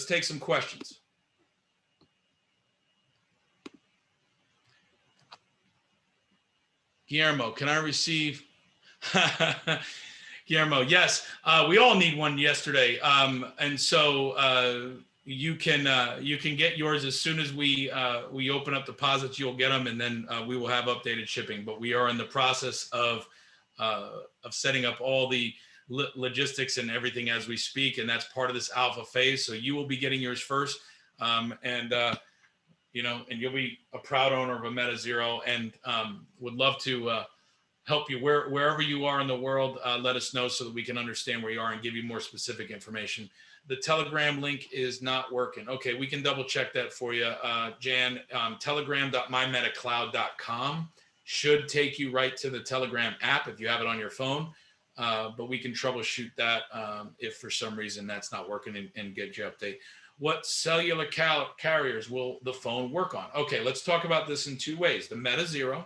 take some questions. Guillermo, can I receive? Guillermo, yes, we all need one yesterday, and so you can get yours as soon as we open up deposits. You'll get them, and then we will have updated shipping. But we are in the process of setting up all the logistics and everything as we speak, and that's part of this alpha phase. So you will be getting yours first, and you'll be a proud owner of a Meta Zero, and would love to help you wherever you are in the world. Let us know so that we can understand where you are and give you more specific information. The Telegram link is not working. Okay, we can double check that for you, Jan. Telegram.mymetacloud.com should take you right to the Telegram app if you have it on your phone. But we can troubleshoot that if for some reason that's not working and get you update. What cellular carriers will the phone work on? Okay, let's talk about this in two ways. The Meta Zero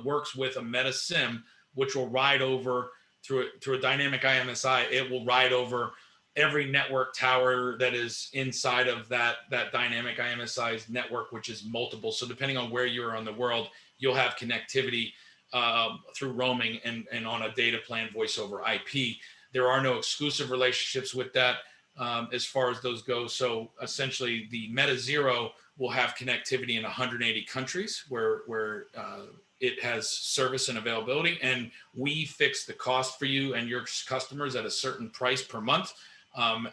works with a Meta SIM, which will ride over through a dynamic IMSI. It will ride over every network tower that is inside of that dynamic IMSI's network, which is multiple. So depending on where you are in the world, you'll have connectivity through roaming and on a data plan voice over IP. There are no exclusive relationships with that as far as those go. So essentially the Meta Zero will have connectivity in 180 countries where it has service and availability, and we fix the cost for you and your customers at a certain price per month,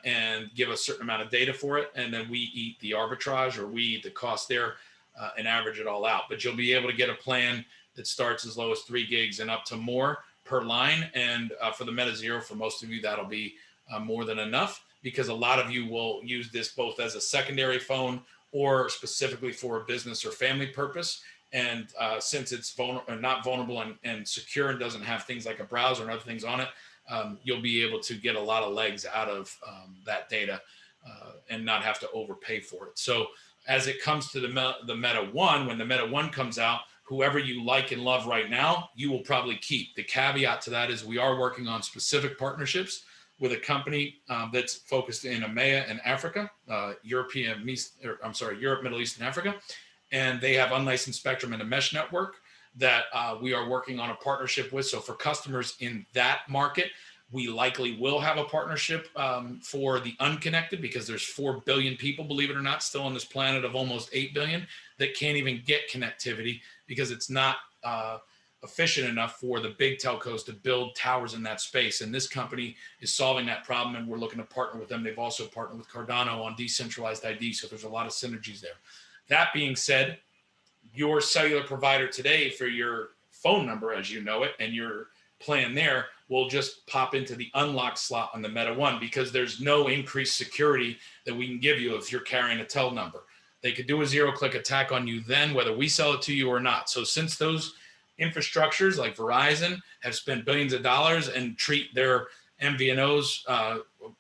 and give a certain amount of data for it. And then we eat the arbitrage, or we eat the cost there and average it all out. But you'll be able to get a plan that starts as low as 3 gigs and up to more per line. And for the Meta Zero, for most of you, that'll be more than enough, because a lot of you will use this both as a secondary phone or specifically for a business or family purpose. And since it's not vulnerable and secure and doesn't have things like a browser and other things on it, you'll be able to get a lot of legs out of that data and not have to overpay for it. So as it comes to the Meta One, when the Meta One comes out, whoever you like and love right now, you will probably keep. The caveat to that is we are working on specific partnerships with a company that's focused in EMEA and Africa, Europe, Middle East, and Africa. And they have unlicensed spectrum and a mesh network that we are working on a partnership with. So for customers in that market, we likely will have a partnership for the unconnected, because there's 4 billion people, believe it or not, still on this planet of almost 8 billion that can't even get connectivity because it's not efficient enough for the big telcos to build towers in that space. And this company is solving that problem, and we're looking to partner with them. They've also partnered with Cardano on decentralized ID. So there's a lot of synergies there. That being said, your cellular provider today for your phone number, as you know it, and your plan there will just pop into the unlock slot on the Meta One, because there's no increased security that we can give you if you're carrying a tel number. They could do a zero-click attack on you then, whether we sell it to you or not. So since those infrastructures like Verizon have spent billions of dollars and treat their MVNOs,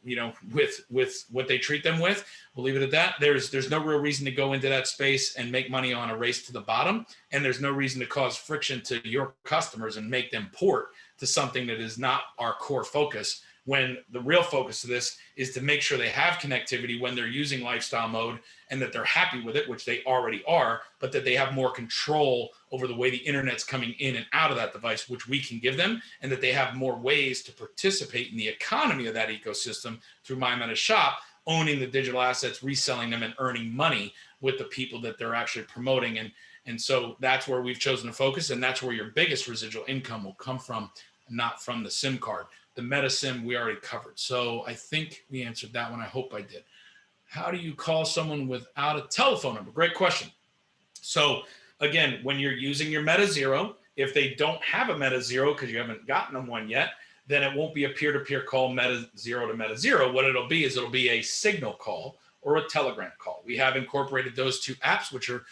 with what they treat them with, we'll leave it at that. There's no real reason to go into that space and make money on a race to the bottom. And there's no reason to cause friction to your customers and make them port to something that is not our core focus, when the real focus of this is to make sure they have connectivity when they're using lifestyle mode, and that they're happy with it, which they already are, but that they have more control over the way the internet's coming in and out of that device, which we can give them, and that they have more ways to participate in the economy of that ecosystem through MyMeta Shop, owning the digital assets, reselling them, and earning money with the people that they're actually promoting. And so that's where we've chosen to focus, and that's where your biggest residual income will come from, not from the SIM card. The Meta SIM we already covered. So I think we answered that one. I hope I did. How do you call someone without a telephone number? Great question. So again, when you're using your Meta Zero, if they don't have a Meta Zero because you haven't gotten them one yet, then it won't be a peer-to-peer call Meta Zero to Meta Zero. What it'll be is it'll be a Signal call or a Telegram call. We have incorporated those two apps, which are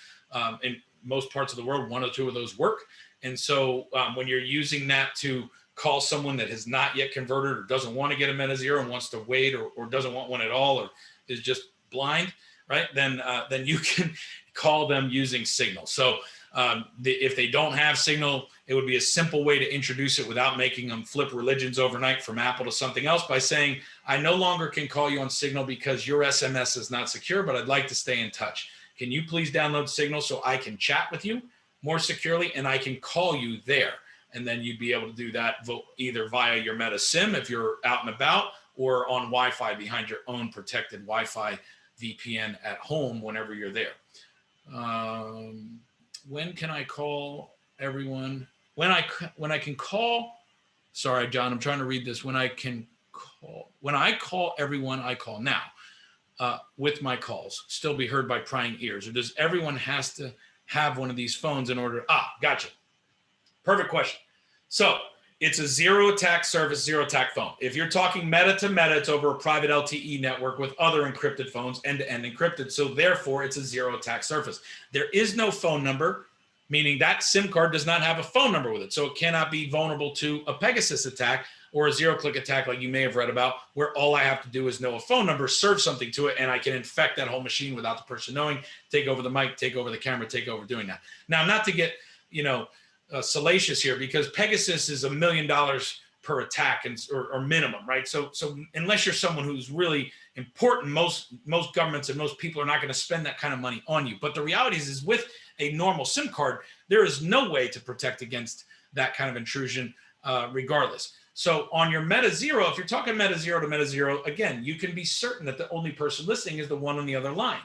in most parts of the world, one or two of those work. And so when you're using that to call someone that has not yet converted or doesn't want to get a Meta Zero and wants to wait, or doesn't want one at all, or is just blind, right? Then you can call them using Signal. So if they don't have Signal, It would be a simple way to introduce it without making them flip religions overnight from Apple to something else by saying, I no longer can call you on Signal because your SMS is not secure, but I'd like to stay in touch. Can you please download Signal so I can chat with you more securely and I can call you there? And then you'd be able to do that either via your Meta SIM if you're out and about, or on Wi-Fi behind your own protected Wi-Fi VPN at home whenever you're there. When can I call everyone? When I can call, sorry, John, I'm trying to read this. When I call everyone, I call now with my calls, still be heard by prying ears? Or does everyone has to have one of these phones in order? Gotcha. Perfect question. So it's a zero attack service, zero attack phone. If you're talking Meta to Meta, it's over a private LTE network with other encrypted phones, end-to-end encrypted. So therefore, it's a zero attack surface. There is no phone number, meaning that SIM card does not have a phone number with it. So it cannot be vulnerable to a Pegasus attack or a zero-click attack like you may have read about, where all I have to do is know a phone number, serve something to it, and I can infect that whole machine without the person knowing, take over the mic, take over the camera, take over doing that. Now, not to get, salacious here, because Pegasus is $1 million per attack or minimum, right? So unless you're someone who's really important, most governments and most people are not going to spend that kind of money on you. But the reality is with a normal SIM card, there is no way to protect against that kind of intrusion regardless. So on your Meta Zero, if you're talking Meta Zero to Meta Zero, again, you can be certain that the only person listening is the one on the other line,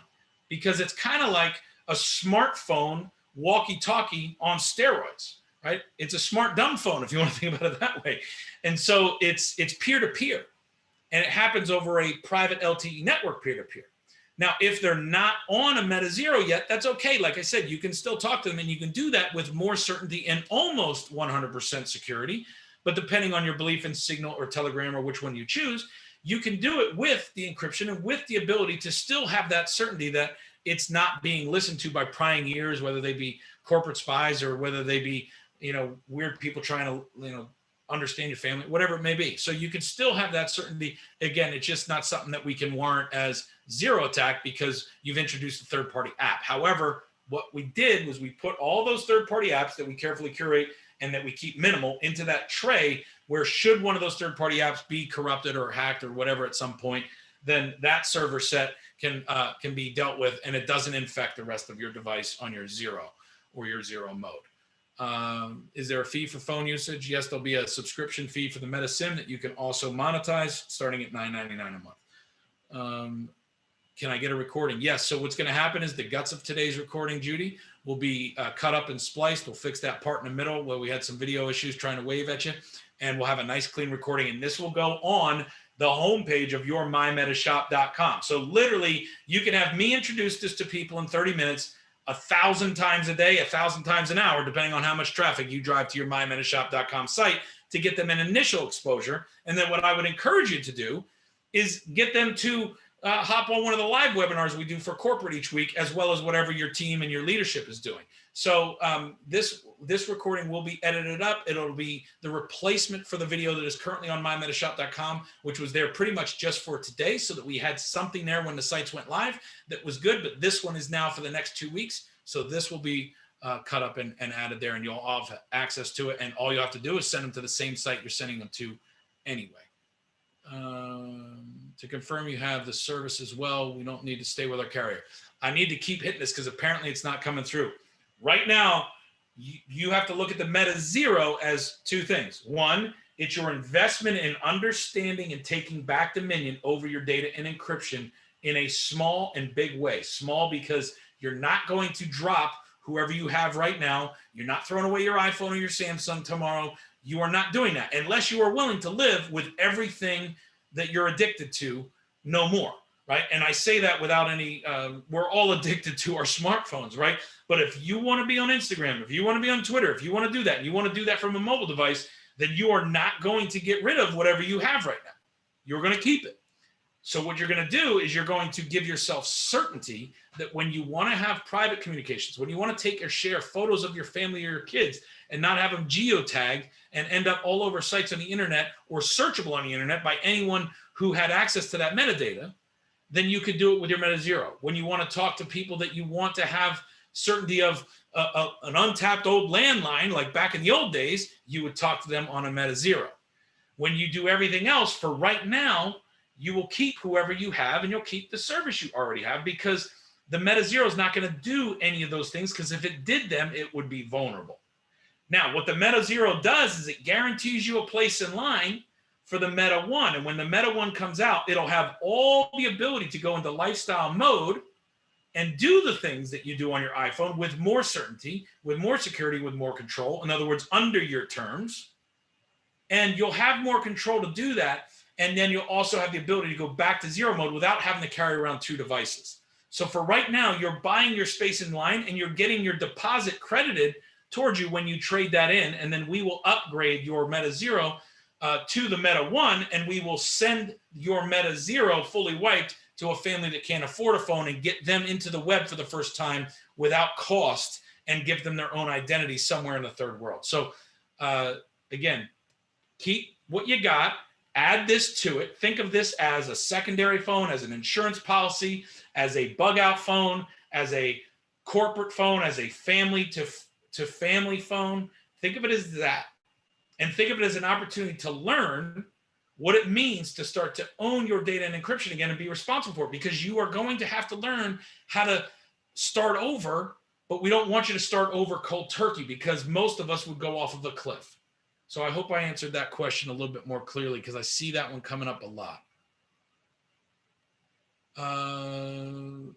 because it's kind of like a smartphone walkie-talkie on steroids, right? It's a smart dumb phone, if you want to think about it that way. And so it's peer-to-peer, and it happens over a private LTE network peer-to-peer. Now, if they're not on a Meta Zero yet, that's okay. Like I said, you can still talk to them, and you can do that with more certainty and almost 100% security. But depending on your belief in Signal or Telegram or which one you choose, you can do it with the encryption and with the ability to still have that certainty that it's not being listened to by prying ears, whether they be corporate spies or whether they be, weird people trying to, understand your family, whatever it may be. So you can still have that certainty. Again, it's just not something that we can warrant as zero attack because you've introduced a third-party app. However, what we did was we put all those third-party apps that we carefully curate and that we keep minimal into that tray where should one of those third-party apps be corrupted or hacked or whatever at some point, then that server set can be dealt with, and it doesn't infect the rest of your device on your zero or your zero mode. Is there a fee for phone usage? Yes, there'll be a subscription fee for the Meta SIM that you can also monetize, starting at $9.99 a month. Can I get a recording? Yes. So what's going to happen is the guts of today's recording, Judy, will be cut up and spliced. We'll fix that part in the middle where we had some video issues trying to wave at you, and we'll have a nice clean recording. And this will go on the homepage of your mymetashop.com. So literally, you can have me introduce this to people in 30 minutes, 1,000 times a day, 1,000 times an hour, depending on how much traffic you drive to your mymetashop.com site to get them an initial exposure. And then what I would encourage you to do is get them to hop on one of the live webinars we do for corporate each week, as well as whatever your team and your leadership is doing. So this recording will be edited up. It'll be the replacement for the video that is currently on mymetashop.com, which was there pretty much just for today, so that we had something there when the sites went live that was good. But this one is now for the next 2 weeks. So this will be cut up and added there, and you'll all have access to it. And all you have to do is send them to the same site you're sending them to anyway. To confirm you have the service as well, we don't need to stay with our carrier. I need to keep hitting this because apparently it's not coming through. Right now, you have to look at the Meta Zero as two things. One, it's your investment in understanding and taking back dominion over your data and encryption in a small and big way. Small because you're not going to drop whoever you have right now. You're not throwing away your iPhone or your Samsung tomorrow. You are not doing that unless you are willing to live with everything that you're addicted to no more, right? And I say that without any, we're all addicted to our smartphones, right? But if you want to be on Instagram, if you want to be on Twitter, if you want to do that, and you want to do that from a mobile device, then you are not going to get rid of whatever you have right now. You're going to keep it. So what you're going to do is you're going to give yourself certainty that when you want to have private communications, when you want to take or share photos of your family or your kids and not have them geotagged and end up all over sites on the internet or searchable on the internet by anyone who had access to that metadata, then you could do it with your Meta Zero. When you want to talk to people that you want to have certainty of an untapped old landline, like back in the old days, you would talk to them on a Meta Zero. When you do everything else for right now, you will keep whoever you have and you'll keep the service you already have, because the Meta Zero is not going to do any of those things, because if it did them, it would be vulnerable. Now, what the Meta Zero does is it guarantees you a place in line for the Meta One. And when the Meta One comes out, it'll have all the ability to go into lifestyle mode and do the things that you do on your iPhone with more certainty, with more security, with more control. In other words, under your terms. And you'll have more control to do that. And then you'll also have the ability to go back to zero mode without having to carry around two devices. So for right now, you're buying your space in line and you're getting your deposit credited towards you when you trade that in. And then we will upgrade your Meta Zero to the Meta One, and we will send your Meta Zero fully wiped to a family that can't afford a phone and get them into the web for the first time without cost and give them their own identity somewhere in the third world. So again, keep what you got, add this to it. Think of this as a secondary phone, as an insurance policy, as a bug out phone, as a corporate phone, as a family to family phone. Think of it as that. And think of it as an opportunity to learn what it means to start to own your data and encryption again and be responsible for it, because you are going to have to learn how to start over, but we don't want you to start over cold turkey, because most of us would go off of a cliff. So I hope I answered that question a little bit more clearly, because I see that one coming up a lot.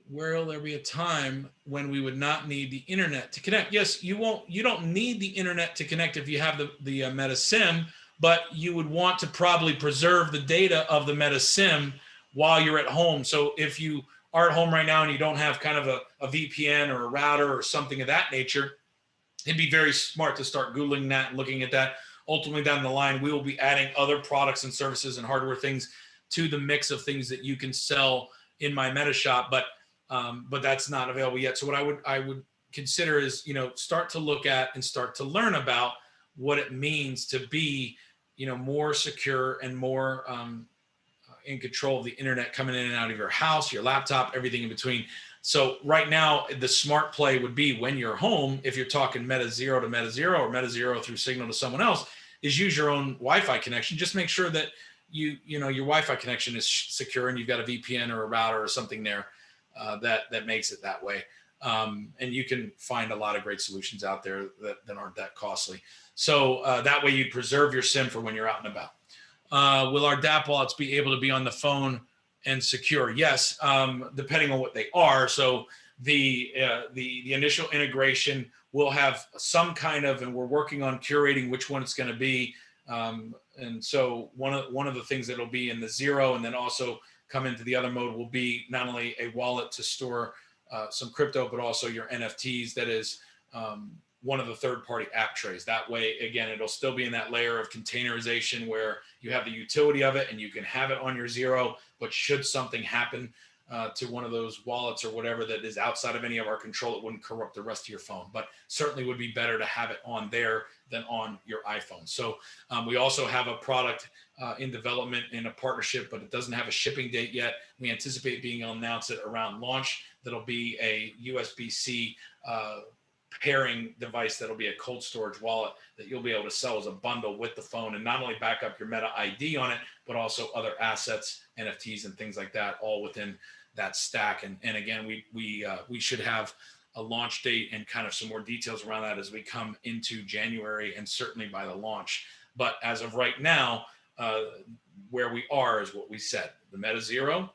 Where will there be a time when we would not need the internet to connect? Yes, you won't. You don't need the internet to connect if you have the Meta SIM, but you would want to probably preserve the data of the Meta SIM while you're at home. So if you are at home right now and you don't have kind of a VPN or a router or something of that nature, it'd be very smart to start Googling that and looking at that. Ultimately, down the line, we will be adding other products and services and hardware things to the mix of things that you can sell in my Meta shop, but that's not available yet. So what I would consider is, start to look at and start to learn about what it means to be, more secure and more in control of the internet coming in and out of your house, your laptop, everything in between. So right now, the smart play would be, when you're home, if you're talking Meta Zero to Meta Zero or Meta Zero through Signal to someone else, is use your own Wi-Fi connection. Just make sure that your Wi-Fi connection is secure and you've got a VPN or a router or something there that makes it that way. And you can find a lot of great solutions out there that aren't that costly. So that way you preserve your SIM for when you're out and about. Will our DApp wallets be able to be on the phone and secure? Yes, depending on what they are. So the initial integration will have some kind of, and we're working on curating which one it's going to be. And so one of the things that'll be in the Zero and then also come into the other mode will be not only a wallet to store some crypto, but also your NFTs. That is one of the third-party app trays. That way, again, it'll still be in that layer of containerization where you have the utility of it and you can have it on your Zero, but should something happen to one of those wallets or whatever that is outside of any of our control, it wouldn't corrupt the rest of your phone. But certainly would be better to have it on there than on your iPhone. So we also have a product in development in a partnership, but it doesn't have a shipping date yet. We anticipate being able to announce it around launch. That'll be a USB-C pairing device that'll be a cold storage wallet that you'll be able to sell as a bundle with the phone, and not only back up your Meta ID on it, but also other assets, NFTs and things like that, all within that stack. And again, we should have a launch date and kind of some more details around that as we come into January, and certainly by the launch. But as of right now, where we are is what we said: the Meta Zero,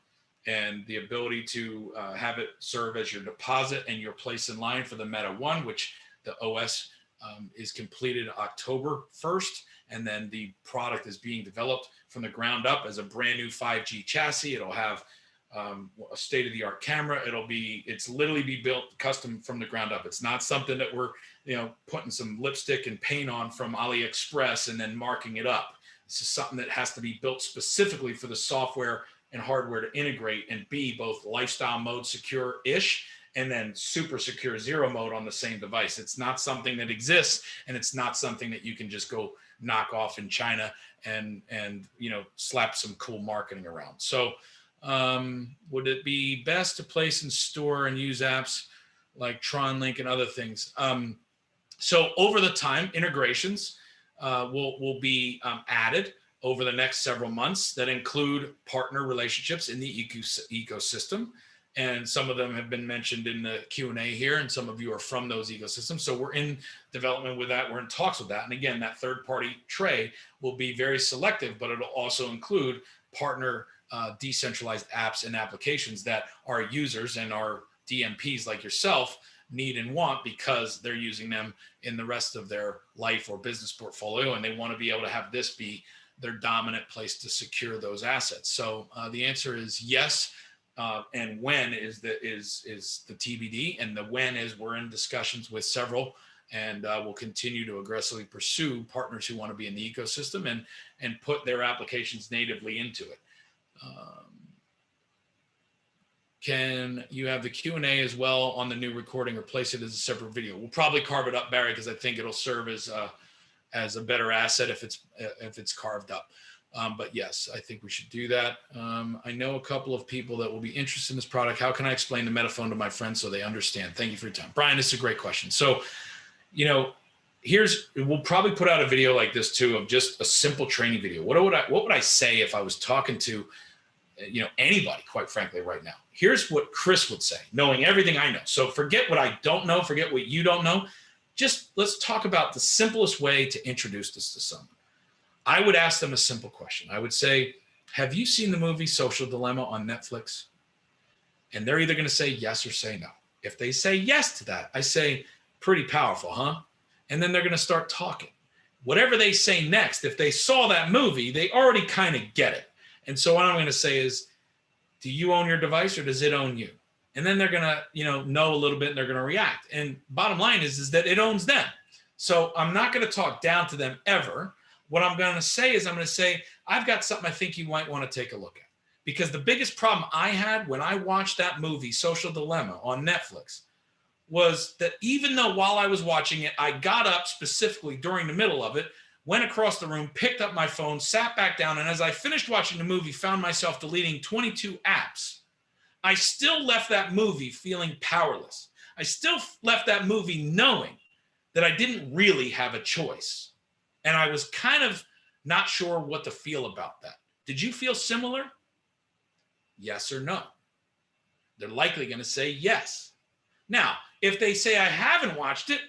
and the ability to have it serve as your deposit and your place in line for the Meta One, which the OS is completed October 1st. And then the product is being developed from the ground up as a brand new 5G chassis. It'll have a state-of-the-art camera. It's literally be built custom from the ground up. It's not something that we're, putting some lipstick and paint on from AliExpress and then marking it up. This is something that has to be built specifically for the software and hardware to integrate and be both lifestyle mode secure-ish and then super secure Zero mode on the same device. It's not something that exists, and it's not something that you can just go knock off in China and slap some cool marketing around. So would it be best to place and store and use apps like Tron Link and other things. So over the time, integrations will be added over the next several months that include partner relationships in the ecosystem. And some of them have been mentioned in the Q&A here, and some of you are from those ecosystems. So we're in development with that. We're in talks with that. And again, that third-party tray will be very selective, but it'll also include partner decentralized apps and applications that our users and our DMPs like yourself need and want, because they're using them in the rest of their life or business portfolio, and they want to be able to have this be their dominant place to secure those assets. So the answer is yes. And when is the TBD, and the when is we're in discussions with several, and we'll continue to aggressively pursue partners who want to be in the ecosystem and put their applications natively into it. Can you have the Q&A as well on the new recording, or place it as a separate video? We'll probably carve it up, Barry, because I think it'll serve as a better asset if it's carved up. But yes, I think we should do that. I know a couple of people that will be interested in this product. How can I explain the Metaphone to my friends so they understand? Thank you for your time. Brian, this is a great question. So, we'll probably put out a video like this too, of just a simple training video. What would I say if I was talking to, anybody, quite frankly, right now? Here's what Chris would say, knowing everything I know. So forget what I don't know, forget what you don't know. Just let's talk about the simplest way to introduce this to someone. I would ask them a simple question. I would say, have you seen the movie Social Dilemma on Netflix? And they're either going to say yes or say no. If they say yes to that, I say, pretty powerful, huh? And then they're going to start talking. Whatever they say next, if they saw that movie, they already kind of get it. And so what I'm going to say is, do you own your device, or does it own you? And then they're going to, know a little bit, and they're going to react. And bottom line is that it owns them. So I'm not going to talk down to them ever. What I'm going to say is, I'm going to say, I've got something I think you might want to take a look at. Because the biggest problem I had when I watched that movie, Social Dilemma, on Netflix, was that even though while I was watching it, I got up specifically during the middle of it, went across the room, picked up my phone, sat back down, and as I finished watching the movie, found myself deleting 22 apps. I still left that movie feeling powerless. I still left that movie knowing that I didn't really have a choice. And I was kind of not sure what to feel about that. Did you feel similar? Yes or no? They're likely going to say yes. Now, if they say I haven't watched it,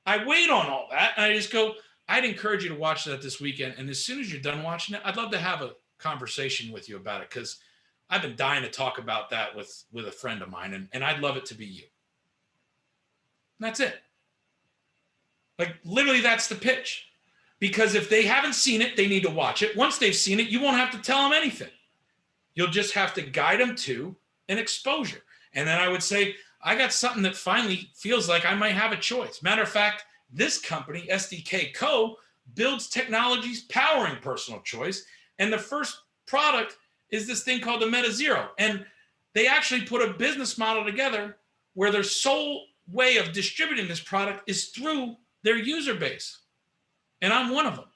I wait on all that, and I just go, I'd encourage you to watch that this weekend. And as soon as you're done watching it, I'd love to have a conversation with you about it, because I've been dying to talk about that with a friend of mine, and I'd love it to be you. And that's it. Like, literally, that's the pitch. Because if they haven't seen it, they need to watch it. Once they've seen it, you won't have to tell them anything. You'll just have to guide them to an exposure. And then I would say, I got something that finally feels like I might have a choice. Matter of fact, this company, SDK Co, builds technologies powering personal choice. And the first product is this thing called the Meta Zero. And they actually put a business model together where their sole way of distributing this product is through their user base. And I'm one of them.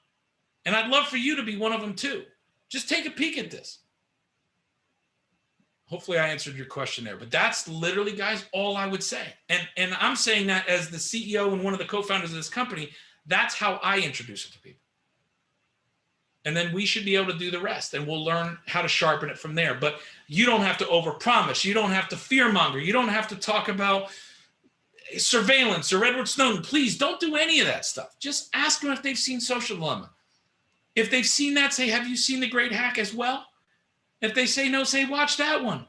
And I'd love for you to be one of them too. Just take a peek at this. Hopefully I answered your question there, but that's literally, guys, all I would say. And I'm saying that as the CEO and one of the co-founders of this company, that's how I introduce it to people. And then we should be able to do the rest, and we'll learn how to sharpen it from there. But you don't have to overpromise. You don't have to fearmonger. You don't have to talk about surveillance or Edward Snowden. Please don't do any of that stuff. Just ask them if they've seen Social Dilemma. If they've seen that, say, have you seen The Great Hack as well? If they say no, say, watch that one,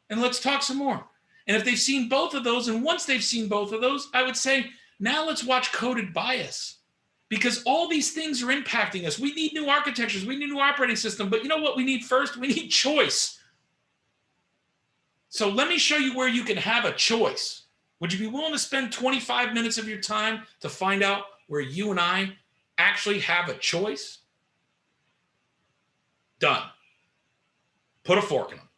and let's talk some more. And if they've seen both of those, and once they've seen both of those, I would say, now let's watch Coded Bias, because all these things are impacting us. We need new architectures. We need new operating system. But you know what we need first? We need choice. So let me show you where you can have a choice. Would you be willing to spend 25 minutes of your time to find out where you and I actually have a choice? Done. Put a fork in them.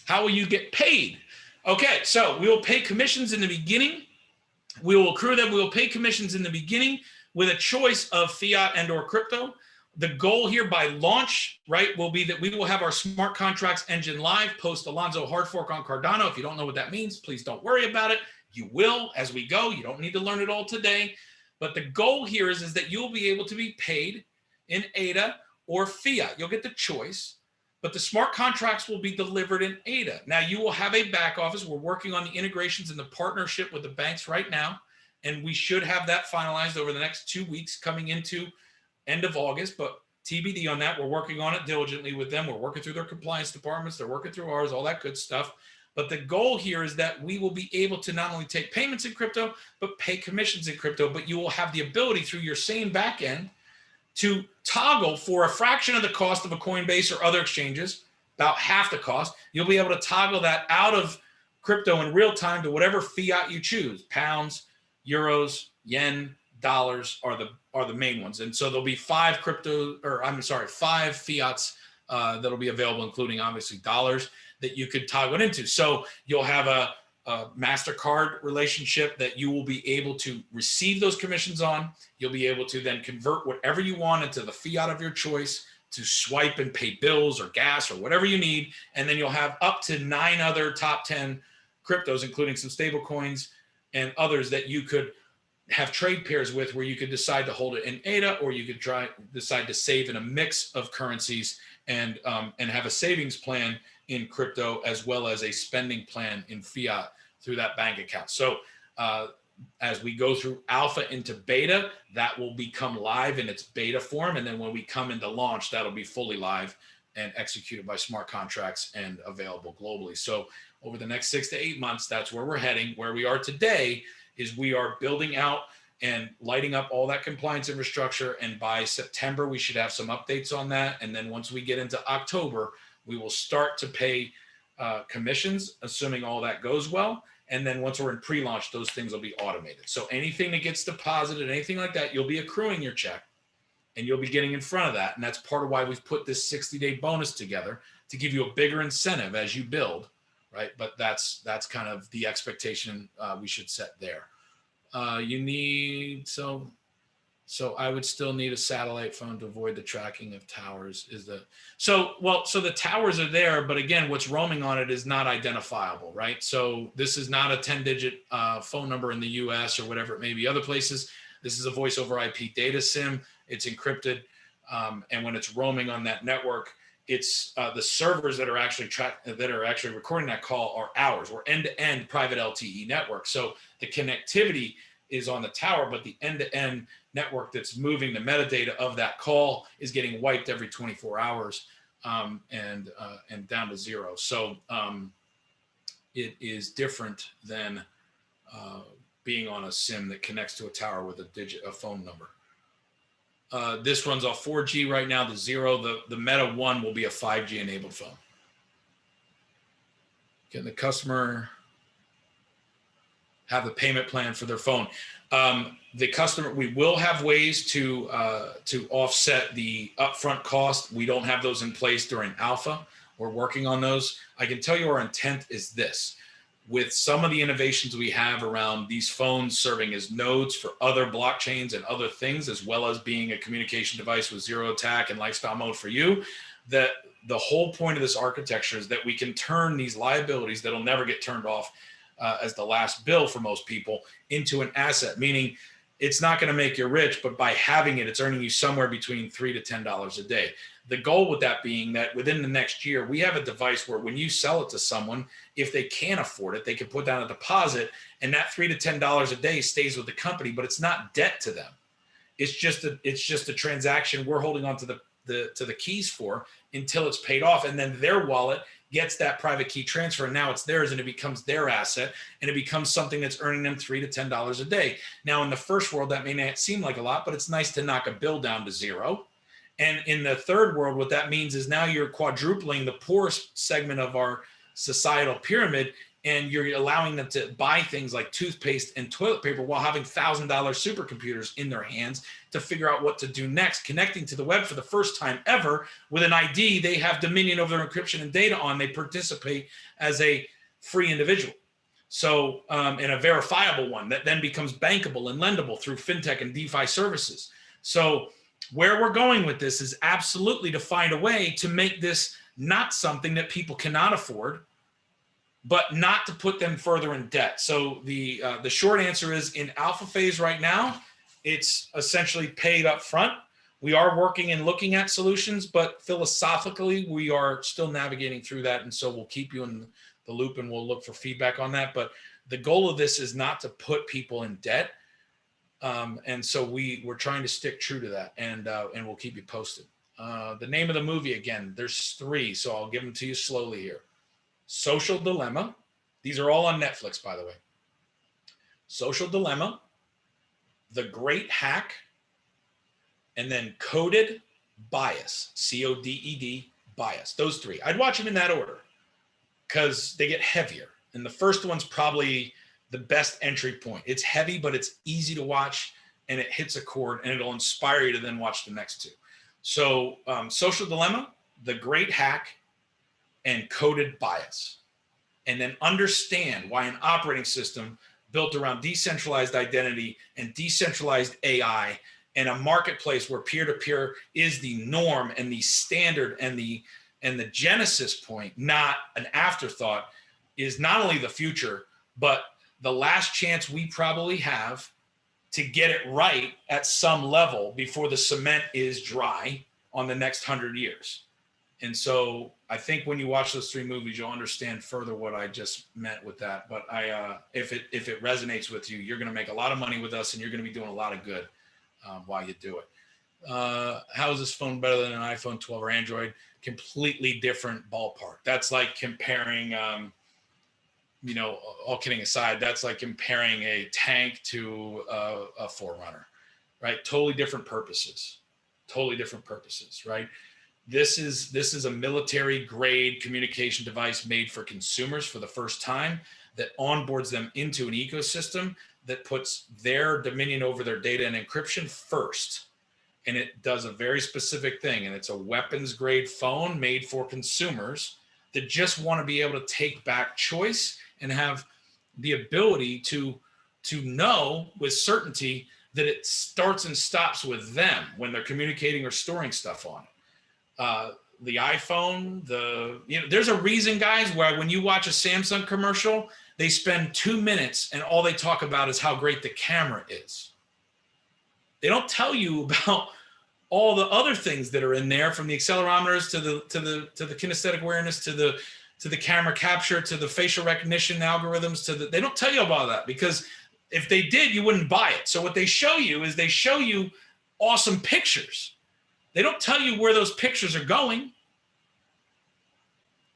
How will you get paid? Okay, so we will pay commissions in the beginning. We will accrue them. We will pay commissions in the beginning with a choice of fiat and or crypto. The goal here by launch, right, will be that we will have our smart contracts engine live post Alonzo hard fork on Cardano. If you don't know what that means, please don't worry about it. You will as we go. You don't need to learn it all today. But the goal here is that you'll be able to be paid in ADA or fiat. You'll get the choice, but the smart contracts will be delivered in ADA. Now, you will have a back office. We're working on the integrations and the partnership with the banks right now, and we should have that finalized over the next 2 weeks coming into end of August, but TBD on that. We're working on it diligently with them. We're working through their compliance departments. They're working through ours, all that good stuff. But the goal here is that we will be able to not only take payments in crypto, but pay commissions in crypto. But you will have the ability through your same backend to toggle for a fraction of the cost of a Coinbase or other exchanges, about half the cost. You'll be able to toggle that out of crypto in real time to whatever fiat you choose. Pounds, euros, yen, dollars are the main ones. And so there'll be five fiats that'll be available, including obviously dollars that you could toggle into. So you'll have a MasterCard relationship that you will be able to receive those commissions on. You'll be able to then convert whatever you want into the fiat of your choice to swipe and pay bills or gas or whatever you need. And then you'll have up to 9 other top 10 cryptos, including some stable coins and others that you could have trade pairs with, where you could decide to hold it in ADA, or you could decide to save in a mix of currencies and have a savings plan in crypto as well as a spending plan in fiat through that bank account. So as we go through alpha into beta, that will become live in its beta form. And then when we come into launch, that'll be fully live and executed by smart contracts and available globally. So over the next 6 to 8 months, that's where we're heading. Where we are today is we are building out and lighting up all that compliance infrastructure. And by September, we should have some updates on that. And then once we get into October, we will start to pay commissions, assuming all that goes well. And then once we're in pre-launch, those things will be automated. So anything that gets deposited, anything like that, you'll be accruing your check and you'll be getting in front of that. And that's part of why we've put this 60-day bonus together, to give you a bigger incentive as you build, right? But that's kind of the expectation we should set there. So I would still need a satellite phone to avoid the tracking of towers. So the towers are there, but again, what's roaming on it is not identifiable, right? So this is not a 10-digit phone number in the US or whatever it may be other places. This is a voice over IP data SIM. It's encrypted. And when it's roaming on that network, it's the servers that are actually recording that call are ours. We're end-to-end private LTE network. So the connectivity is on the tower, but the end-to-end network that's moving the metadata of that call is getting wiped every 24 hours and down to zero. So it is different than being on a SIM that connects to a tower with a phone number. This runs off 4G right now. The Zero, the Meta 1 will be a 5G enabled phone. Can the customer have the payment plan for their phone? The customer, we will have ways to offset the upfront cost. We don't have those in place during alpha. We're working on those. I can tell you our intent is this. With some of the innovations we have around these phones serving as nodes for other blockchains and other things, as well as being a communication device with zero attack and lifestyle mode for you, that the whole point of this architecture is that we can turn these liabilities that'll never get turned off as the last bill for most people into an asset, meaning it's not going to make you rich, but by having it, it's earning you somewhere between $3 to $10 a day. The goal with that being that within the next year, we have a device where when you sell it to someone, if they can't afford it, they can put down a deposit, and that $3 to $10 a day stays with the company, but it's not debt to them. It's just a transaction we're holding on to the keys for until it's paid off, and then their wallet gets that private key transfer, and now it's theirs, and it becomes their asset, and it becomes something that's earning them $3 to $10 a day. Now, in the first world, that may not seem like a lot, but it's nice to knock a bill down to zero. And in the third world, what that means is now you're quadrupling the poorest segment of our societal pyramid, and you're allowing them to buy things like toothpaste and toilet paper while having $1,000 supercomputers in their hands to figure out what to do next, connecting to the web for the first time ever with an ID they have dominion over their encryption and data on. They participate as a free individual. So, and a verifiable one that then becomes bankable and lendable through fintech and DeFi services. So Where we're going with this is absolutely to find a way to make this not something that people cannot afford, but not to put them further in debt. So the short answer is, in alpha phase right now, it's essentially paid up front. We are working and looking at solutions, but philosophically, we are still navigating through that. And so we'll keep you in the loop and we'll look for feedback on that. But the goal of this is not to put people in debt. And so we're trying to stick true to that, and we'll keep you posted. The name of the movie, again, there's 3, so I'll give them to you slowly here. Social Dilemma. These are all on Netflix, by the way. Social Dilemma, The Great Hack, and then Coded Bias, CODED, Bias. Those 3. I'd watch them in that order because they get heavier. And the first one's probably the best entry point. It's heavy, but it's easy to watch, and it hits a chord, and it'll inspire you to then watch the next 2. So Social Dilemma, The Great Hack, and Coded Bias. And then understand why an operating system built around decentralized identity and decentralized AI and a marketplace where peer-to-peer is the norm and the standard and the genesis point, not an afterthought, is not only the future, but the last chance we probably have to get it right at some level before the cement is dry on the next 100 years. And so I think when you watch those 3 movies, you'll understand further what I just meant with that. But if it resonates with you, you're going to make a lot of money with us, and you're going to be doing a lot of good while you do it. How is this phone better than an iPhone 12 or Android? Completely different ballpark. That's like comparing, all kidding aside, that's like comparing a tank to a Forerunner, right? Totally different purposes, right? This is a military grade communication device made for consumers for the first time, that onboards them into an ecosystem that puts their dominion over their data and encryption first. And it does a very specific thing. And it's a weapons grade phone made for consumers that just want to be able to take back choice and have the ability to know with certainty that it starts and stops with them when they're communicating or storing stuff on it. The iPhone, there's a reason, guys, why when you watch a Samsung commercial, they spend 2 minutes and all they talk about is how great the camera is. They don't tell you about all the other things that are in there, from the accelerometers to the kinesthetic awareness to the camera capture to the facial recognition algorithms they don't tell you about that, because if they did, you wouldn't buy it. So what they show you is they show you awesome pictures. They don't tell you where those pictures are going.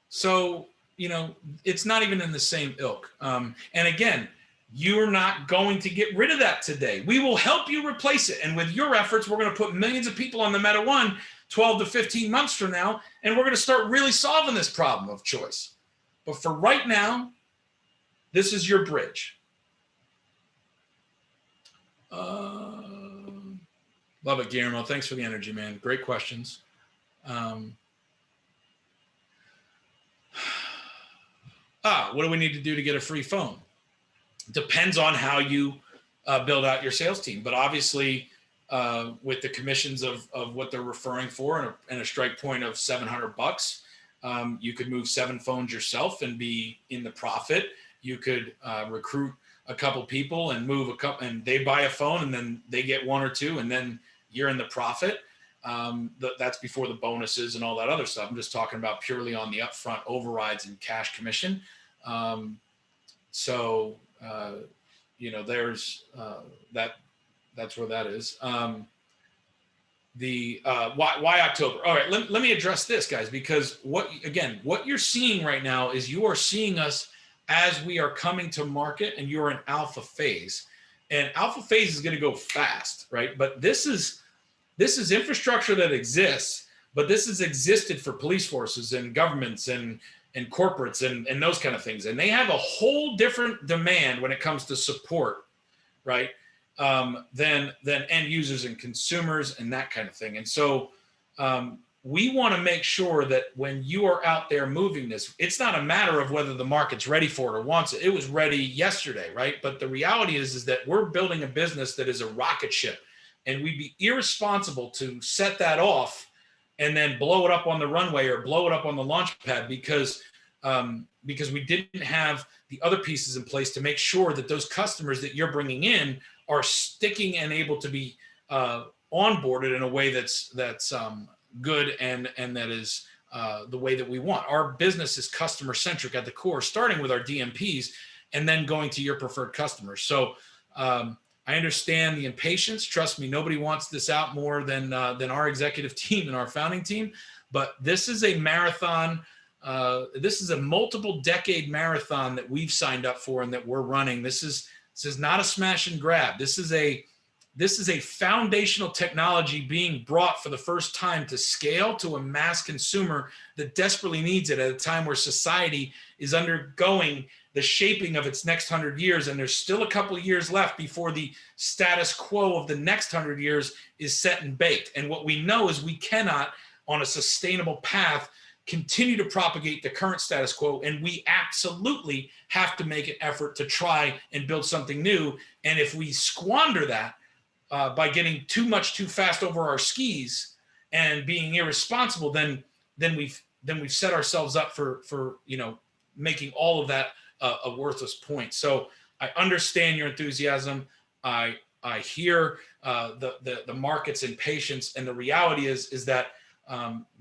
So, it's not even in the same ilk. And again, you're not going to get rid of that today. We will help you replace it. And with your efforts, we're going to put millions of people on the Meta 1 12 to 15 months from now, and we're going to start really solving this problem of choice. But for right now, this is your bridge. Love it, Guillermo. Thanks for the energy, man. Great questions. What do we need to do to get a free phone? Depends on how you build out your sales team. But obviously, with the commissions of what they're referring for and a strike point of $700, you could move 7 phones yourself and be in the profit. You could recruit a couple people and move a couple, and they buy a phone, and then they get 1 or 2, and then you're in the profit. That's before the bonuses and all that other stuff. I'm just talking about purely on the upfront overrides and cash commission. There's that's where that is. Why October? All right, let me address this, guys, because what you're seeing right now is you are seeing us as we are coming to market, and you're in alpha phase. And alpha phase is going to go fast, right? But this is infrastructure that exists, but this has existed for police forces and governments and corporates and those kind of things. And they have a whole different demand when it comes to support, right? Than end users and consumers and that kind of thing. And so we want to make sure that when you are out there moving this, it's not a matter of whether the market's ready for it or wants it. It was ready yesterday, right? But the reality is that we're building a business that is a rocket ship and we'd be irresponsible to set that off and then blow it up on the runway or blow it up on the launch pad because we didn't have the other pieces in place to make sure that those customers that you're bringing in are sticking and able to be onboarded in a way that's good and that is the way that we want. Our business is customer centric at the core, starting with our DMPs and then going to your preferred customers. So I understand the impatience. Trust me, nobody wants this out more than our executive team and our founding team. But this is a marathon. This is a multiple decade marathon that we've signed up for and that we're running. This is not a smash and grab. This is a foundational technology being brought for the first time to scale to a mass consumer that desperately needs it at a time where society is undergoing the shaping of its next 100 years. And there's still a couple of years left before the status quo of the next 100 years is set and baked. And what we know is we cannot, on a sustainable path, continue to propagate the current status quo. And we absolutely have to make an effort to try and build something new. And if we squander that by getting too much too fast over our skis and being irresponsible, then we've set ourselves up for making all of that a worthless point. So I understand your enthusiasm. I hear the market's impatience, and the reality is that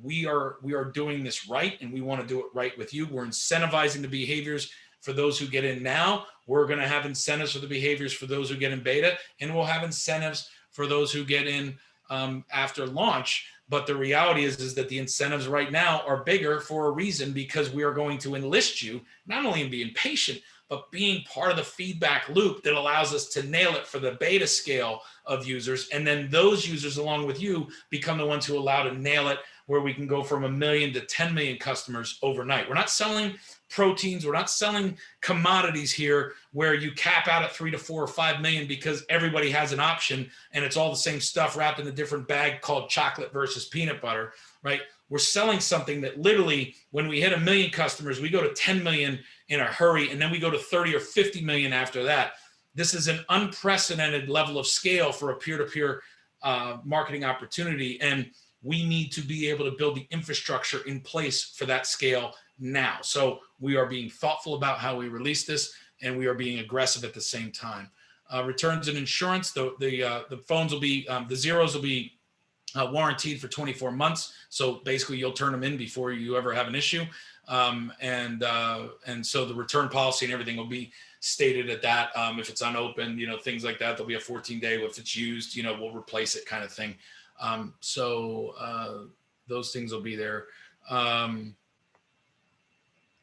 we are doing this right, and we want to do it right with you. We're incentivizing the behaviors for those who get in now. We're going to have incentives for the behaviors for those who get in beta, and we'll have incentives for those who get in after launch. But the reality is that the incentives right now are bigger for a reason, because we are going to enlist you not only in being patient, but being part of the feedback loop that allows us to nail it for the beta scale of users. And then those users along with you become the ones who allow to nail it, where we can go from 1 million to 10 million customers overnight. We're not selling proteins. We're not selling commodities here where you cap out at 3 to 4 or 5 million because everybody has an option and it's all the same stuff wrapped in a different bag called chocolate versus peanut butter, right? We're selling something that literally, when we hit 1 million customers, we go to 10 million in a hurry, and then we go to 30 or 50 million after that. This is an unprecedented level of scale for a peer-to-peer marketing opportunity, and we need to be able to build the infrastructure in place for that scale now. So we are being thoughtful about how we release this, and we are being aggressive at the same time. Returns and insurance, the phones will be, the zeros will be warranted for 24 months. So basically you'll turn them in before you ever have an issue. And so the return policy and everything will be stated at that. If it's unopened, things like that, there'll be a 14-day. If it's used, we'll replace it, kind of thing. So those things will be there.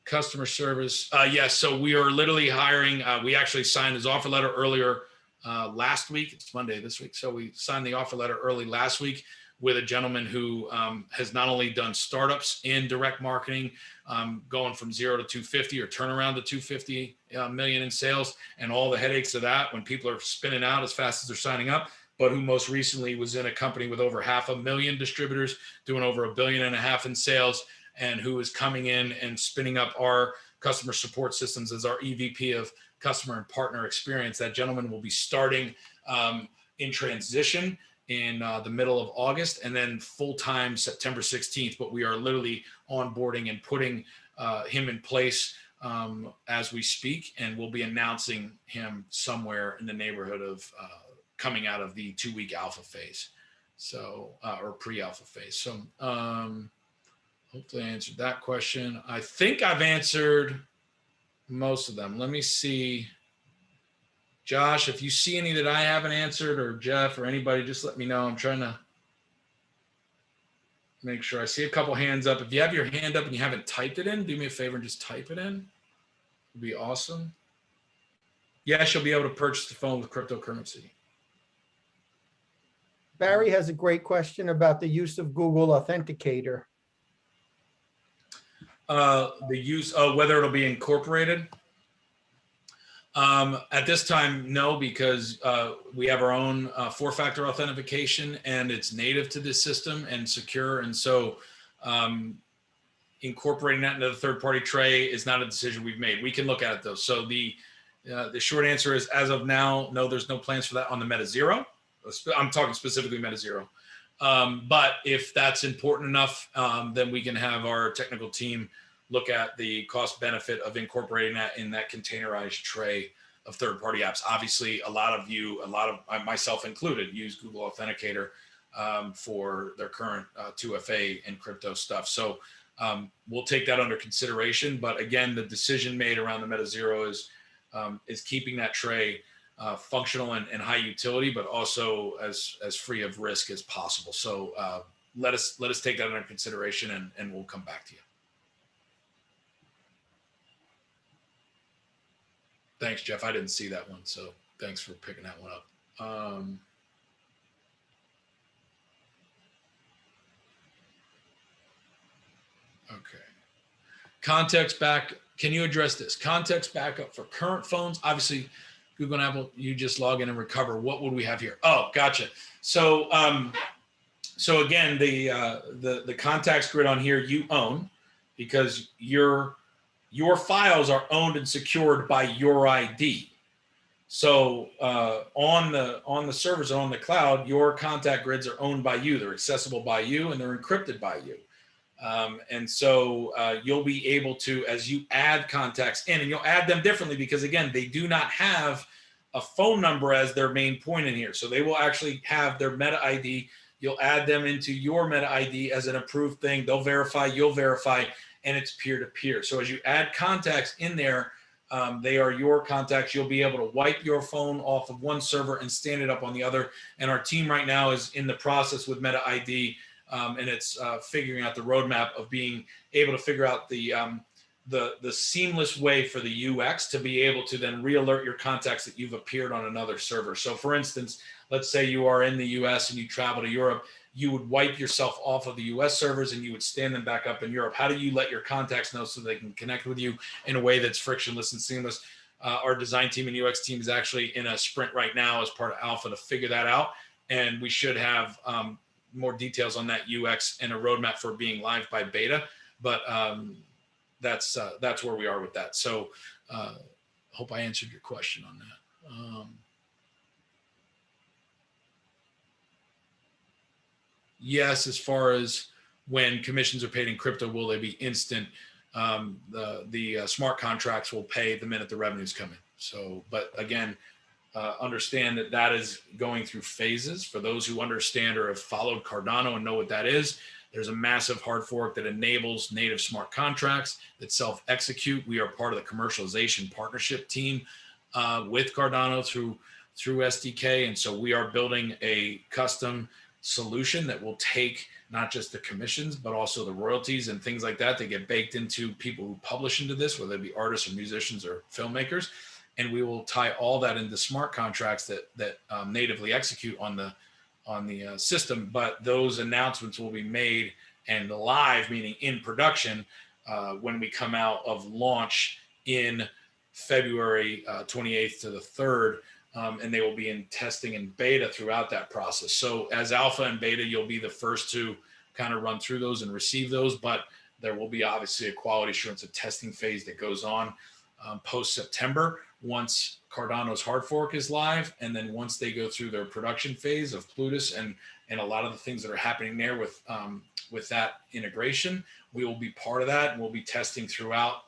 Customer service. Yes. So we are literally hiring. We actually signed his offer letter earlier last week. It's Monday this week. So we signed the offer letter early last week with a gentleman who has not only done startups in direct marketing, going from 0 to 250 or turnaround to 250 million in sales and all the headaches of that when people are spinning out as fast as they're signing up, but who most recently was in a company with over 500,000 distributors, doing over $1.5 billion in sales, and who is coming in and spinning up our customer support systems as our EVP of customer and partner experience. That gentleman will be starting in transition in the middle of August, and then full-time September 16th. But we are literally onboarding and putting him in place as we speak, and we'll be announcing him somewhere in the neighborhood of coming out of the 2-week alpha phase, so or pre-alpha phase. So hopefully I answered that question. I think I've answered most of them. Let me see. Josh, if you see any that I haven't answered, or Jeff or anybody, just let me know. I'm trying to make sure. I see a couple hands up. If you have your hand up and you haven't typed it in, do me a favor and just type it in. It'd be awesome. Yes, you'll be able to purchase the phone with cryptocurrency. Barry has a great question about the use of Google Authenticator. The use of whether it'll be incorporated. At this time, no, because we have our own 4-factor authentication, and it's native to this system and secure. And so incorporating that into the third-party tray is not a decision we've made. We can look at it though. So the short answer is, as of now, no, there's no plans for that on the Meta Zero. I'm talking specifically Meta Zero. But if that's important enough, then we can have our technical team look at the cost benefit of incorporating that in that containerized tray of third-party apps. Obviously, a lot of myself included, use Google Authenticator for their current 2FA and crypto stuff. So we'll take that under consideration. But again, the decision made around the Meta Zero is keeping that tray functional and high utility, but also as free of risk as possible. So let us take that under consideration, and we'll come back to you. Thanks, Jeff. I didn't see that one, so thanks for picking that one up. Okay. Context back. Can you address this? Context backup for current phones. Obviously, Google and Apple, you just log in and recover. What would we have here? Oh, gotcha. So, so again, the contacts grid on here you own, because your files are owned and secured by your ID. So on the servers and on the cloud, your contact grids are owned by you. They're accessible by you, and they're encrypted by you. And so you'll be able to, as you add contacts in, and you'll add them differently because, again, they do not have a phone number as their main point in here. So they will actually have their Meta ID. You'll add them into your Meta ID as an approved thing. They'll verify, you'll verify, and it's peer-to-peer. So as you add contacts in there, they are your contacts. You'll be able to wipe your phone off of one server and stand it up on the other. And our team right now is in the process with Meta ID, and it's figuring out the roadmap of being able to figure out the seamless way for the UX to be able to then re-alert your contacts that you've appeared on another server. So for instance, let's say you are in the US and you travel to Europe, you would wipe yourself off of the US servers and you would stand them back up in Europe. How do you let your contacts know so they can connect with you in a way that's frictionless and seamless? Our design team and UX team is actually in a sprint right now as part of Alpha to figure that out. And we should have more details on that UX and a roadmap for being live by beta. But that's where we are with that. So hope I answered your question on that. Yes, as far as when commissions are paid in crypto, will they be instant? The smart contracts will pay the minute the revenues come in. So, but again, understand that is going through phases. For those who understand or have followed Cardano and know what that is, there's a massive hard fork that enables native smart contracts that self-execute. We are part of the commercialization partnership team with Cardano through SDK. And so we are building a custom solution that will take not just the commissions, but also the royalties and things like that. They get baked into people who publish into this, whether they be artists or musicians or filmmakers. And we will tie all that into smart contracts that natively execute on the system. But those announcements will be made and live, meaning in production, when we come out of launch in February 28th to the 3rd. And they will be in testing and beta throughout that process. So as alpha and beta, you'll be the first to kind of run through those and receive those, but there will be obviously a quality assurance and testing phase that goes on post-September once Cardano's hard fork is live. And then once they go through their production phase of Plutus and a lot of the things that are happening there with that integration, we will be part of that. And we'll be testing throughout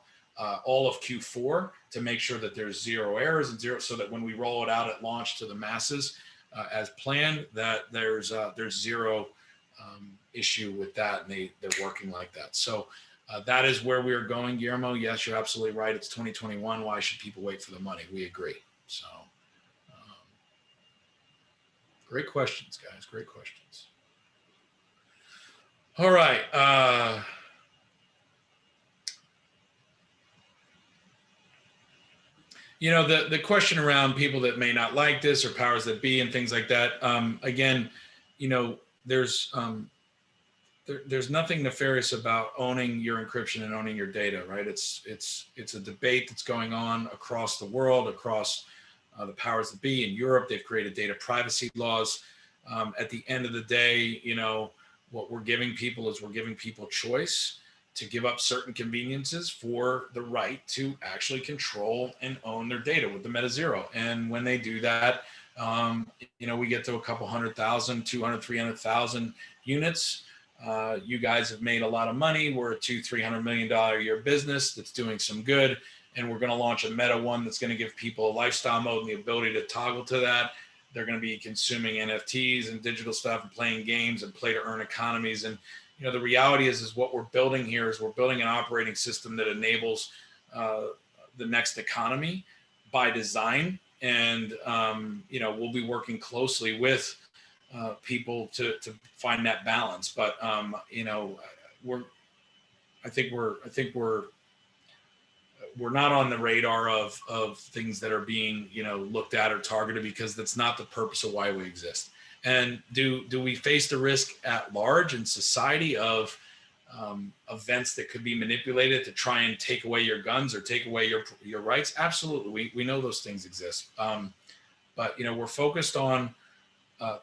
all of Q4 to make sure that there's zero errors and so that when we roll it out at launch to the masses as planned, that there's zero issue with that, and they're working like that. So that is where we are going, Guillermo. Yes, you're absolutely right. It's 2021. Why should people wait for the money? We agree. So great questions, guys. Great questions. All right. You know, the question around people that may not like this or powers that be and things like that. Again, you know, there's nothing nefarious about owning your encryption and owning your data, right? It's a debate that's going on across the world, across the powers that be. In Europe, they've created data privacy laws. At the end of the day, you know, what we're giving people is we're giving people choice to give up certain conveniences for the right to actually control and own their data with the Meta Zero. And when they do that, We get to a couple 100,000, 200, 300,000 units. You guys have made a lot of money. We're a $200-300 million a year business that's doing some good. And we're going to launch a meta one that's going to give people a lifestyle mode and the ability to toggle to that. They're going to be consuming NFTs and digital stuff and playing games and play to earn economies. And, the reality is what we're building here is we're building an operating system that enables the next economy by design. And, we'll be working closely with people to find that balance. But, I think we're not on the radar of things that are being, looked at or targeted, because that's not the purpose of why we exist. And do we face the risk at large in society of events that could be manipulated to try and take away your guns or take away your rights? Absolutely. We know those things exist. But, we're focused on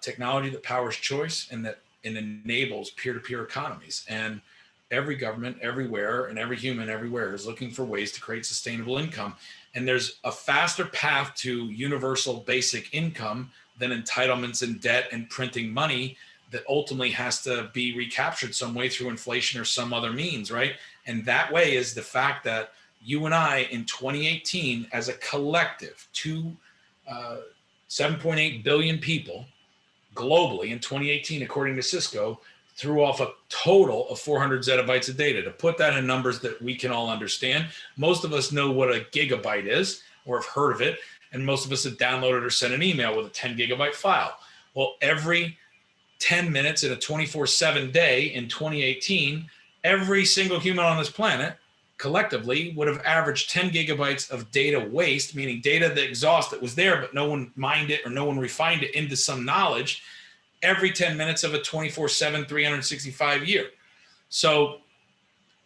technology that powers choice and that enables peer-to-peer economies. And every government everywhere and every human everywhere is looking for ways to create sustainable income. And there's a faster path to universal basic income than entitlements and debt and printing money that ultimately has to be recaptured some way through inflation or some other means, right? And that way is the fact you and I in 2018 as a collective, 7.8 billion people globally in 2018, according to Cisco, threw off a total of 400 zettabytes of data. To put that in numbers that we can all understand, most of us know what a gigabyte is or have heard of it, and most of us have downloaded or sent an email with a 10 gigabyte file. Well, every 10 minutes in a 24/7 day in 2018, every single human on this planet collectively would have averaged 10 gigabytes of data waste, meaning data that exhaust that was there, but no one mined it or no one refined it into some knowledge every 10 minutes of a 24/7, 365 year. So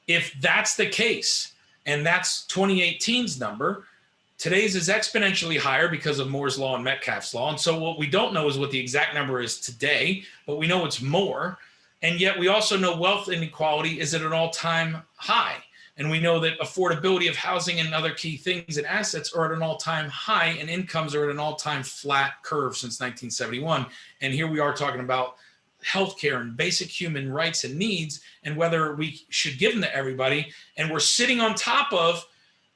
if that's the case, and that's 2018's number, today's is exponentially higher because of Moore's law and Metcalfe's law. And so what we don't know is what the exact number is today, but we know it's more. And yet we also know wealth inequality is at an all-time high. And we know that affordability of housing and other key things and assets are at an all-time high, and incomes are at an all-time flat curve since 1971. And here we are talking about healthcare and basic human rights and needs and whether we should give them to everybody. And we're sitting on top of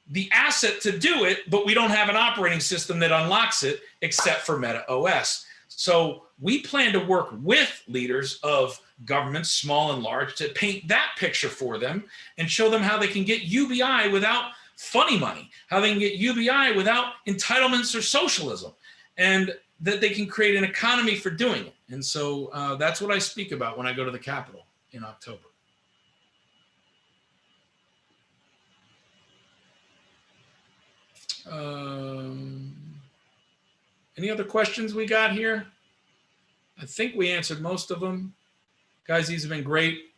the asset to do it, but we don't have an operating system that unlocks it except for Meta OS. So we plan to work with leaders of governments, small and large, to paint that picture for them and show them how they can get UBI without funny money, how they can get UBI without entitlements or socialism, and that they can create an economy for doing it. And so that's what I speak about when I go to the Capitol in October. Any other questions we got here? I think we answered most of them. Guys, these have been great.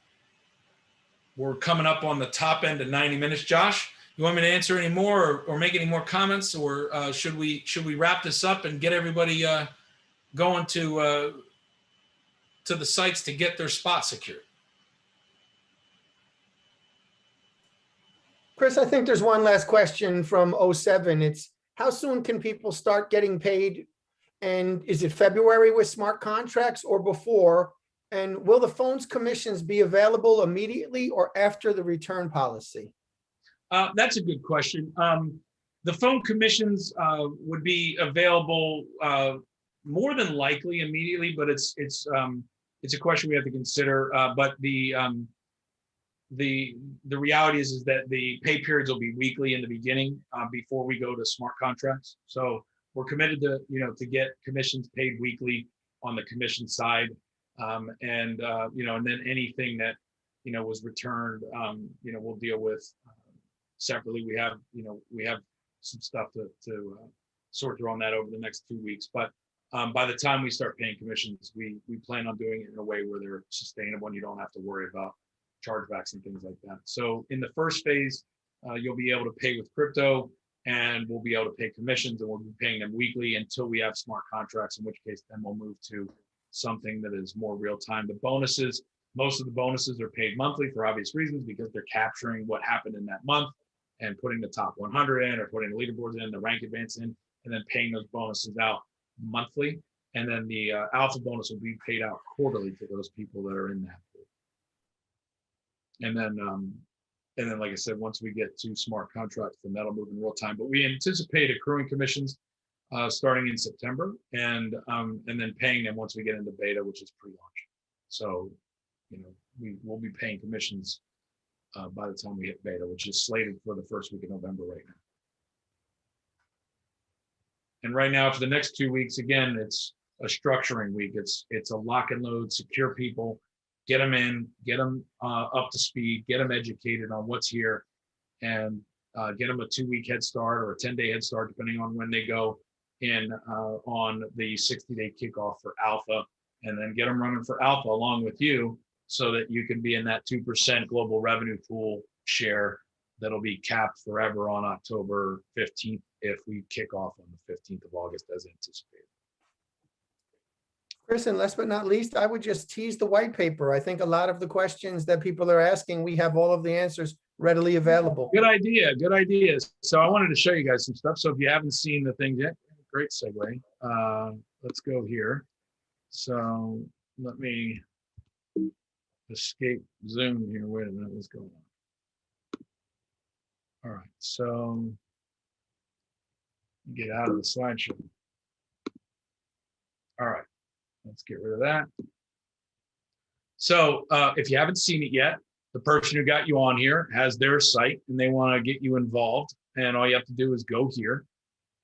We're coming up on the top end of 90 minutes. Josh, you want me to answer any more or make any more comments, or should we wrap this up and get everybody going to the sites to get their spot secured? Chris, I think there's one last question from 07. It's how soon can people start getting paid? And is it February with smart contracts or before? And will the phone's commissions be available immediately or after the return policy? That's a good question. The phone commissions would be available more than likely immediately, but it's a question we have to consider. But the reality is that the pay periods will be weekly in the beginning before we go to smart contracts. So we're committed to get commissions paid weekly on the commission side, and then anything that was returned, we'll deal with separately. We have some stuff to sort through on that over the next 2 weeks. But by the time we start paying commissions, we plan on doing it in a way where they're sustainable and you don't have to worry about chargebacks and things like that. So in the first phase, you'll be able to pay with crypto, and we'll be able to pay commissions, and we'll be paying them weekly until we have smart contracts, in which case then we'll move to something that is more real time. The bonuses, most of the bonuses are paid monthly for obvious reasons, because they're capturing what happened in that month and putting the top 100 in, or putting the leaderboards in, the rank advance in, and then paying those bonuses out monthly, and then the alpha bonus will be paid out quarterly to those people that are in that pool. And then, like I said, once we get to smart contracts, then that'll move in real time. But we anticipate accruing commissions starting in September, and then paying them once we get into beta, which is pre-launch. So, we will be paying commissions by the time we hit beta, which is slated for the first week of November right now. And right now, for the next 2 weeks, again, it's a structuring week. It's a lock and load, secure people, get them in, get them up to speed, get them educated on what's here, and get them a 2-week head start or a 10-day head start, depending on when they go in on the 60-day kickoff for alpha, and then get them running for alpha along with you, so that you can be in that 2% global revenue pool share that'll be capped forever on October 15th if we kick off on the 15th of August as anticipated. Chris, and last but not least, I would just tease the white paper. I think a lot of the questions that people are asking, we have all of the answers readily available. Good idea. Good ideas. So I wanted to show you guys some stuff. So if you haven't seen the thing yet, great segue. Let's go here. So let me escape Zoom here. Wait a minute. What's going on? All right. So get out of the slideshow. All right. Let's get rid of that. So if you haven't seen it yet, the person who got you on here has their site and they want to get you involved. And all you have to do is go here.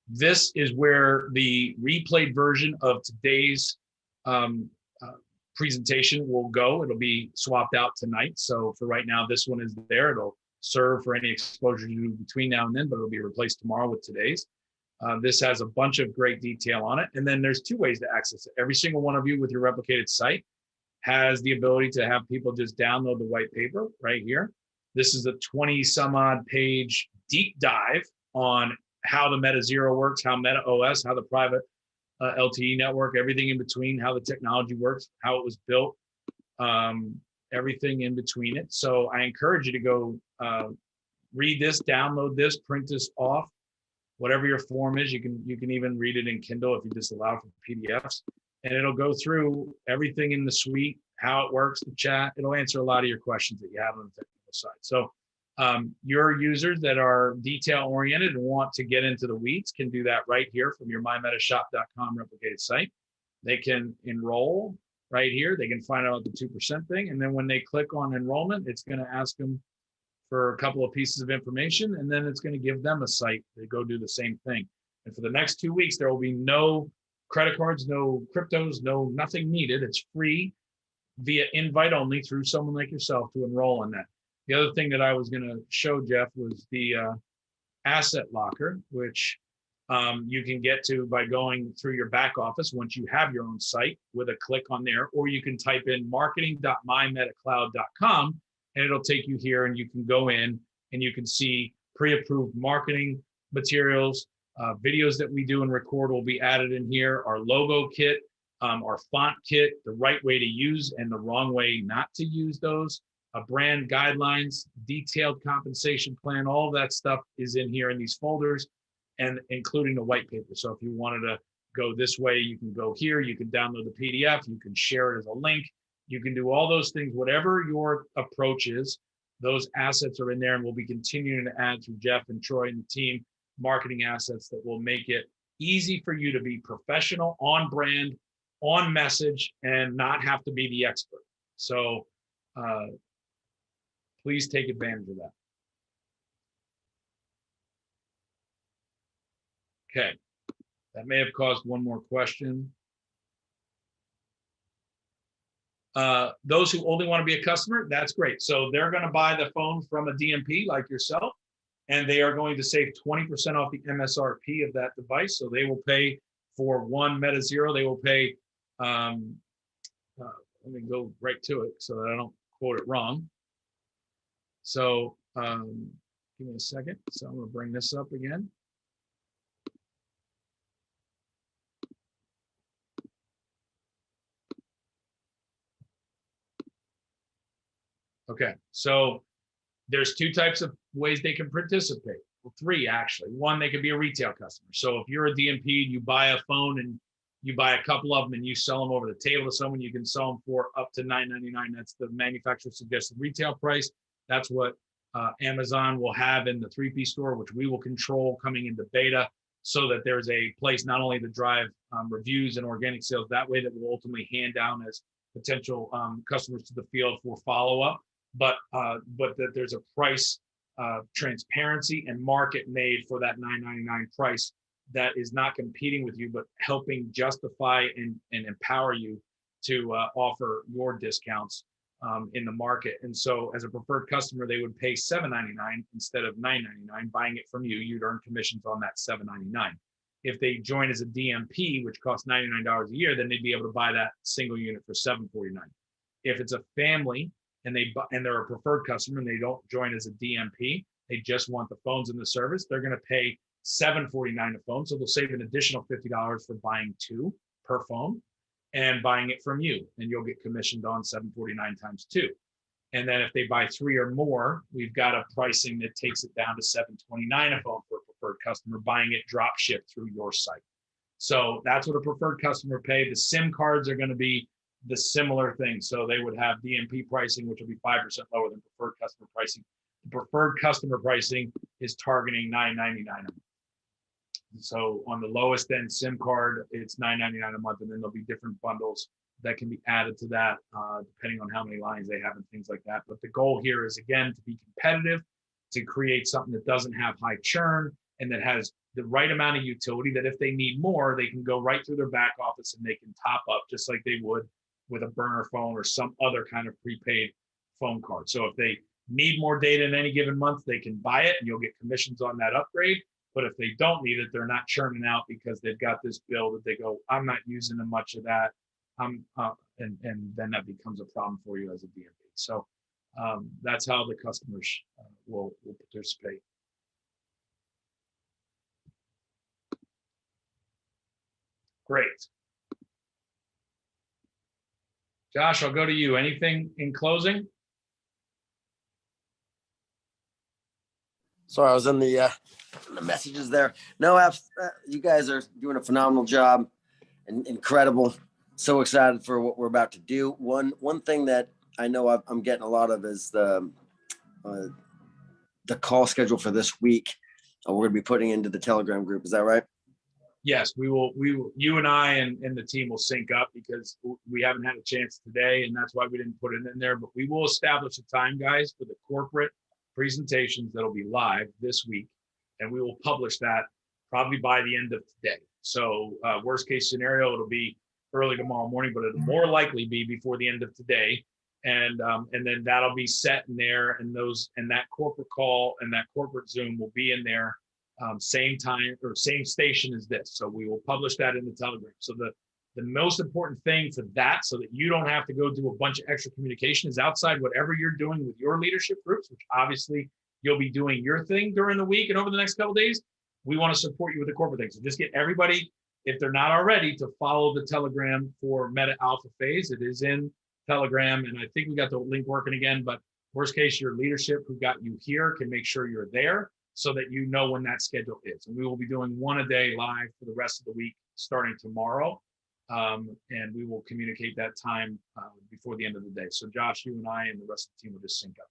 This is where the replayed version of today's presentation will go. It'll be swapped out tonight. So for right now, this one is there. It'll serve for any exposure you do between now and then, but it'll be replaced tomorrow with today's. This has a bunch of great detail on it. And then there's 2 ways to access it. Every single one of you with your replicated site has the ability to have people just download the white paper right here. This is a 20 some odd page deep dive on how the Meta Zero works, how Meta OS, how the private LTE network, everything in between, how the technology works, how it was built, everything in between it. So I encourage you to go read this, download this, print this off. Whatever your form is, you can even read it in Kindle if you just allow for PDFs, and it'll go through everything in the suite, how it works, the chat. It'll answer a lot of your questions that you have on the technical side. So your users that are detail oriented and want to get into the weeds can do that right here from your mymetashop.com replicated site. They can enroll right here. They can find out the 2% thing, and then when they click on enrollment, it's going to ask them for a couple of pieces of information, and then it's going to give them a site to go do the same thing. And for the next 2 weeks, there will be no credit cards, no cryptos, nothing needed. It's free via invite only through someone like yourself to enroll in that. The other thing that I was going to show Jeff was the asset locker, which you can get to by going through your back office once you have your own site with a click on there, or you can type in marketing.mymetacloud.com. and it'll take you here, and you can go in and you can see pre-approved marketing materials, videos that we do and record will be added in here, our logo kit, our font kit, the right way to use and the wrong way not to use those, brand guidelines, detailed compensation plan, all of that stuff is in here in these folders, and including the white paper. So if you wanted to go this way, you can go here, you can download the PDF, you can share it as a link. You can do all those things, whatever your approach is. Those assets are in there, and we'll be continuing to add through Jeff and Troy and the team marketing assets that will make it easy for you to be professional, on brand, on message, and not have to be the expert. So please take advantage of that. Okay, that may have caused one more question. Those who only want to be a customer, that's great. So they're going to buy the phone from a DMP like yourself, and they are going to save 20% off the MSRP of that device. So they will pay for one Meta Zero. They will pay, let me go right to it so that I don't quote it wrong. So give me a second. So I'm going to bring this up again. Okay, so there's 2 types of ways they can participate. Well, 3 actually. One, they could be a retail customer. So if you're a DMP, you buy a phone and you buy a couple of them and you sell them over the table to someone, you can sell them for up to $9.99. That's the manufacturer suggested retail price. That's what Amazon will have in the 3P store, which we will control coming into beta, so that there's a place not only to drive reviews and organic sales that way that will ultimately hand down as potential customers to the field for follow-up, but that there's a price transparency and market made for that $9.99 price that is not competing with you, but helping justify and empower you to offer your discounts in the market. And so as a preferred customer, they would pay $7.99 instead of $9.99. Buying it from you, you'd earn commissions on that $7.99. If they join as a DMP, which costs $99 a year, then they'd be able to buy that single unit for $7.49. If it's a family and they're a preferred customer and they don't join as a DMP, they just want the phones and the service, they're going to pay $7.49 a phone. So they'll save an additional $50 for buying 2 per phone and buying it from you, and you'll get commissioned on $7.49 times 2. And then if they buy 3 or more, we've got a pricing that takes it down to $7.29 a phone for a preferred customer, buying it drop shipped through your site. So that's what a preferred customer pay. The SIM cards are going to be the similar thing. So they would have DMP pricing, which will be 5% lower than preferred customer pricing. The preferred customer pricing is targeting $9.99. So on the lowest end SIM card, it's $9.99 a month, and then there'll be different bundles that can be added to that depending on how many lines they have and things like that. But the goal here is, again, to be competitive, to create something that doesn't have high churn and that has the right amount of utility, that if they need more, they can go right through their back office and they can top up just like they would with a burner phone or some other kind of prepaid phone card. So if they need more data in any given month, they can buy it and you'll get commissions on that upgrade. But if they don't need it, they're not churning out because they've got this bill that they go, I'm not using much of that. And then that becomes a problem for you as a DMP. So that's how the customers will participate. Great. Josh, I'll go to you. Anything in closing? Sorry, I was in the messages there. No, you guys are doing a phenomenal job and incredible. So excited for what we're about to do. One thing that I know I'm getting a lot of is the call schedule for this week. We're going to be putting into the Telegram group. Is that right? Yes, we will. You and I and the team will sync up because we haven't had a chance today, and that's why we didn't put it in there. But we will establish a time, guys, for the corporate presentations that'll be live this week, and we will publish that probably by the end of today. So worst case scenario, it'll be early tomorrow morning, but it'll more likely be before the end of today. And then that'll be set in there, and that corporate call and that corporate Zoom will be in there same time or same station as this. So we will publish that in the Telegram. So the most important thing for that, so that you don't have to go do a bunch of extra communication, is outside whatever you're doing with your leadership groups, which obviously you'll be doing your thing during the week and over the next couple of days. We want to support you with the corporate thing. So just get everybody, if they're not already, to follow the Telegram for Meta Alpha Phase. It is in Telegram, and I think we got the link working again, but worst case, your leadership who got you here can make sure you're there so that you know when that schedule is. And we will be doing one a day live for the rest of the week starting tomorrow. And we will communicate that time before the end of the day. So Josh, you and I and the rest of the team will just sync up.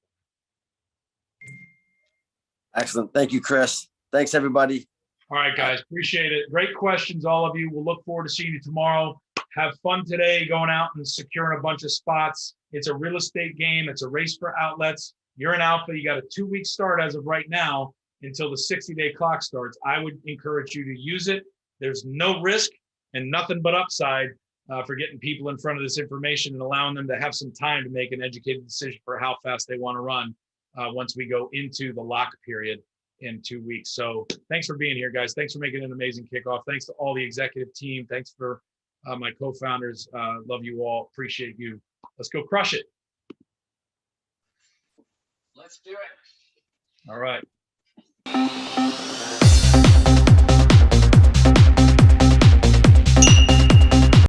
Excellent. Thank you, Chris. Thanks, everybody. All right, guys. Appreciate it. Great questions, all of you. We'll look forward to seeing you tomorrow. Have fun today going out and securing a bunch of spots. It's a real estate game. It's a race for outlets. You're in alpha. You got a 2-week start as of right now until the 60-day clock starts. I would encourage you to use it. There's no risk and nothing but upside for getting people in front of this information and allowing them to have some time to make an educated decision for how fast they want to run once we go into the lock period in 2 weeks. So thanks for being here, guys. Thanks for making an amazing kickoff. Thanks to all the executive team. Thanks for my co-founders. Love you all. Appreciate you. Let's go crush it. Let's do it. All right.